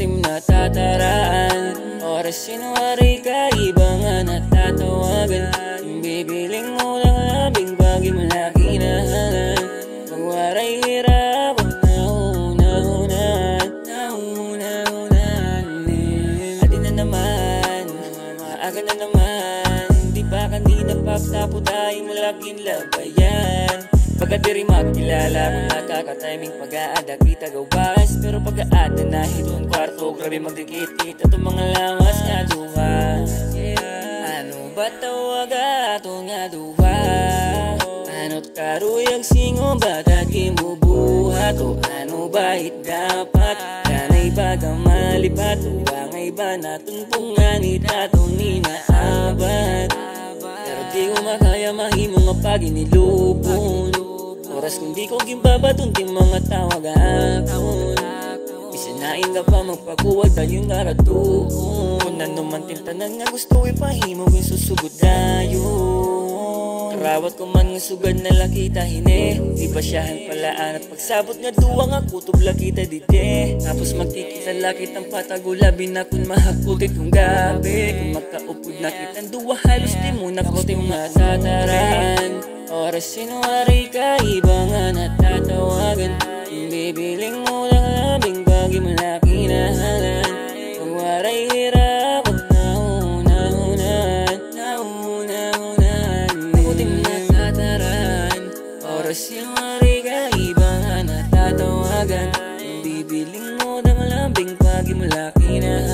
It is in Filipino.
Maputim na tataraan, oras sinuwari ka, iba nga natatawagan. Bibiling mo ng labing bagay malaki na halan. Pagwaray hirap ang nauna-unan. Atin na naman, maaga na naman. Di ba kanina pagtapo tayo malaging labayan. Pagkat di rin makilala kung nakaka-timing pag-aada kita gawas. Pero pag-aada na hitong kwarto, grabe magdikit-kit at mga lawas nga duwa. Ano ba tawaga ito nga duwa? Ano't karuyag singo bagat kimubuhat? O ano ba dapat? Kanay baga malipat? Uwangay ba natin punganit atong ninaabat? Pero di ko makaya mahimo nga pag inilupon. Oras kung di ko gimbabaton di mga tawag akon. Isanain ka pa magpakuwag dahil yung naratuon. Kung nanuman tintanan nga gusto ipahimo yung susugod dayon. Karawat ko man nga sugad na lakita hine. Di ba siyahan palaan at pagsabot nga duwa nga kutob lakita dide. Tapos magkikita lakit ang patagulabi na kung mahakutit kong gabi. Kung magkaupod na kitang duwa halos di mo nakuting matataraan. Oras sinuwari ka, iba nga natatawagan. Bibiling mo ng labing bagay malaki na halan. Pagwaray hirap ang nauna-unan. Maputim na tataran. Oras sinuwari ka, iba nga natatawagan. Bibiling mo ng labing bagay malaki na halan.